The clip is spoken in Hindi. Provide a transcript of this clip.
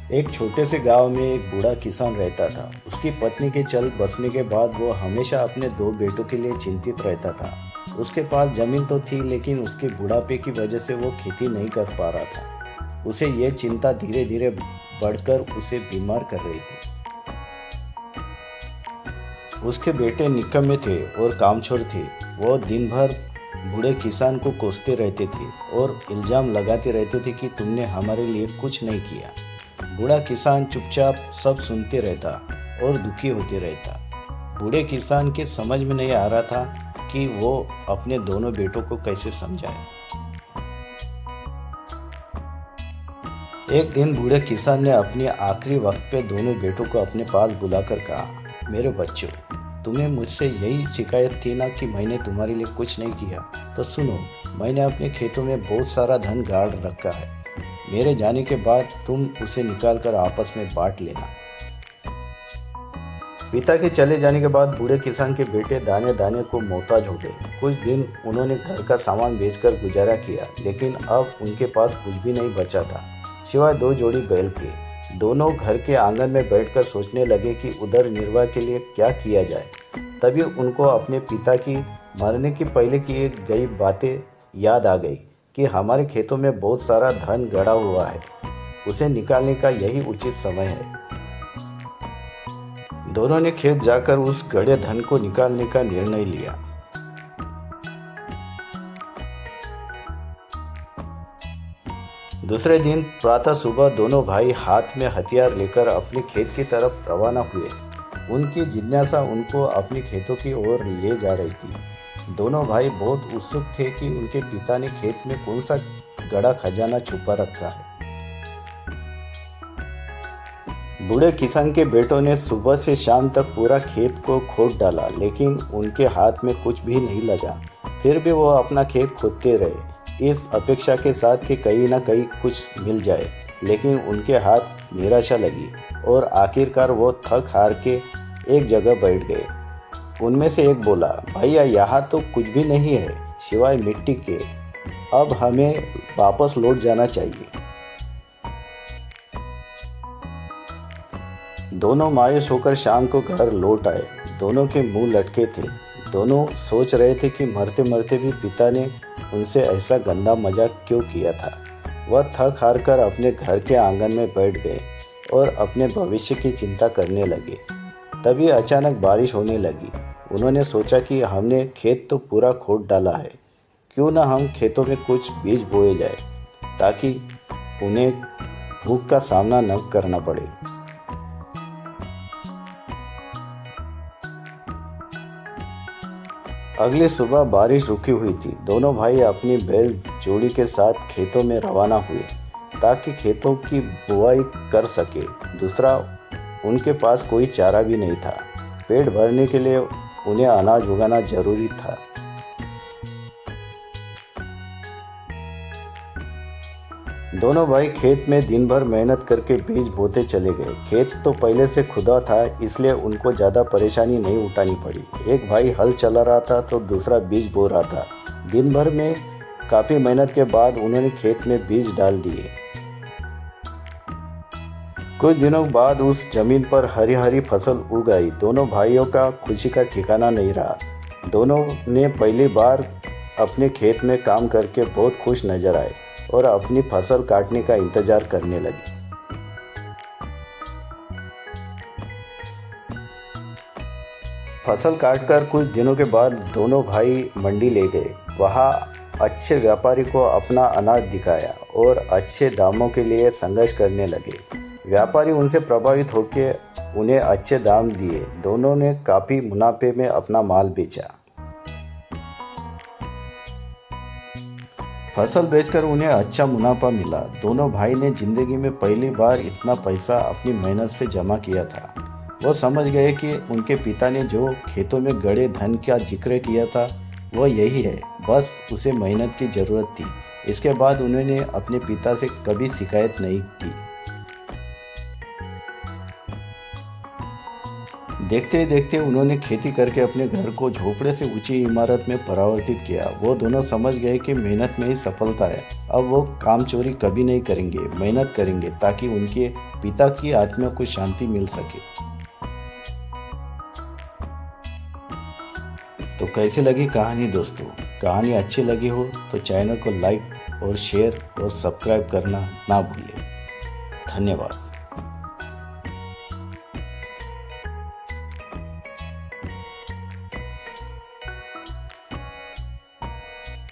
एक छोटे से गांव में एक बूढ़ा किसान रहता था। उसकी पत्नी के चल बसने के बाद वो हमेशा अपने दो बेटों के लिए चिंतित रहता था। उसके पास जमीन तो थी, लेकिन उसके बुढ़ापे की वजह से वो खेती नहीं कर पा रहा था। उसे ये चिंता धीरे धीरे बढ़कर उसे बीमार कर रही थी। उसके बेटे निकम्मे थे और कामचोर थे। वो दिन भर बूढ़े किसान को कोसते रहते थे और इल्जाम लगाते रहते थे कि तुमने हमारे लिए कुछ नहीं किया। बूढ़ा किसान चुपचाप सब सुनते रहता और दुखी होते रहता। बूढ़े किसान के समझ में नहीं आ रहा था कि वो अपने दोनों बेटों को कैसे समझाए। एक दिन बूढ़े किसान ने अपने आखिरी वक्त पे दोनों बेटों को अपने पास बुलाकर कहा, मेरे बच्चों, तुम्हें मुझसे यही शिकायत थी ना कि मैंने तुम्हारे लिए कुछ नहीं किया। तो सुनो, मैंने अपने खेतों में बहुत सारा धन गाड़ रखा है। मेरे जाने के बाद तुम उसे निकाल कर आपस में बांट लेना। पिता के चले जाने के बाद बूढ़े किसान के बेटे दाने दाने को मोहताज हो गए। कुछ दिन उन्होंने घर का सामान बेचकर गुजारा किया, लेकिन अब उनके पास कुछ भी नहीं बचा था, सिवाय दो जोड़ी बैल के। दोनों घर के आंगन में बैठकर सोचने लगे कि उदर निर्वाह के लिए क्या किया जाए। तभी उनको अपने पिता की मरने की पहले की गई बातें याद आ गई कि हमारे खेतों में बहुत सारा धन गड़ा हुआ है, उसे निकालने का यही उचित समय है। दोनों ने खेत जाकर उस गड़े धन को निकालने का निर्णय लिया। दूसरे दिन प्रातः सुबह दोनों भाई हाथ में हथियार लेकर अपने खेत की तरफ रवाना हुए। उनकी जिज्ञासा उनको अपने खेतों की ओर ले जा रही थी। दोनों भाई बहुत उत्सुक थे कि उनके पिता ने खेत में कौन सा गड़ा खजाना छुपा रखा है। बूढ़े किसान के बेटों ने सुबह से शाम तक पूरा खेत को खोद डाला, लेकिन उनके हाथ में कुछ भी नहीं लगा। फिर भी वो अपना खेत खोदते रहे, इस अपेक्षा के साथ कि कहीं ना कहीं कुछ मिल जाए। लेकिन उनके हाथ निराशा लगी और आखिरकार वो थक हार के एक जगह बैठ गए। उनमें से एक बोला, भैया, यहाँ तो कुछ भी नहीं है सिवाय मिट्टी के। अब हमें वापस लौट जाना चाहिए। दोनों मायूस होकर शाम को घर लौट आए। दोनों के मुंह लटके थे। दोनों सोच रहे थे कि मरते मरते भी पिता ने उनसे ऐसा गंदा मजाक क्यों किया था। वह थक हार कर अपने घर के आंगन में बैठ गए और अपने भविष्य की चिंता करने लगे। तभी अचानक बारिश होने लगी। उन्होंने सोचा कि हमने खेत तो पूरा खोद डाला है, क्यों ना हम खेतों में कुछ बीज बोए जाए, ताकि उन्हें भूख का सामना न करना पड़े। अगली सुबह बारिश रुकी हुई थी। दोनों भाई अपनी बैल जोड़ी के साथ खेतों में रवाना हुए ताकि खेतों की बुवाई कर सके। दूसरा, उनके पास कोई चारा भी नहीं था। पेट भरने के लिए उन्हें अनाज उगाना जरूरी था। दोनों भाई खेत में दिन भर मेहनत करके बीज बोते चले गए। खेत तो पहले से खुदा था, इसलिए उनको ज़्यादा परेशानी नहीं उठानी पड़ी। एक भाई हल चला रहा था तो दूसरा बीज बो रहा था। दिन भर में काफ़ी मेहनत के बाद उन्होंने खेत में बीज डाल दिए। कुछ दिनों बाद उस जमीन पर हरी हरी फसल उग आई। दोनों भाइयों का खुशी का ठिकाना नहीं रहा। दोनों ने पहली बार अपने खेत में काम करके बहुत खुश नजर आए और अपनी फसल काटने का इंतजार करने लगे। फसल काटकर कुछ दिनों के बाद दोनों भाई मंडी ले गए। वहाँ अच्छे व्यापारी को अपना अनाज दिखाया और अच्छे दामों के लिए संघर्ष करने लगे। व्यापारी उनसे प्रभावित होकर उन्हें अच्छे दाम दिए। दोनों ने काफ़ी मुनाफे में अपना माल बेचा। फसल बेचकर उन्हें अच्छा मुनाफा मिला। दोनों भाई ने जिंदगी में पहली बार इतना पैसा अपनी मेहनत से जमा किया था। वो समझ गए कि उनके पिता ने जो खेतों में गड़े धन का जिक्र किया था वो यही है, बस उसे मेहनत की ज़रूरत थी। इसके बाद उन्होंने अपने पिता से कभी शिकायत नहीं की। देखते ही देखते उन्होंने खेती करके अपने घर को झोपड़े से ऊंची इमारत में परिवर्तित किया। वो दोनों समझ गए कि मेहनत में ही सफलता है। अब वो काम चोरी कभी नहीं करेंगे, मेहनत करेंगे ताकि उनके पिता की आत्मा को शांति मिल सके। तो कैसी लगी कहानी दोस्तों? कहानी अच्छी लगी हो तो चैनल को लाइक और शेयर और सब्सक्राइब करना ना भूलें। धन्यवाद।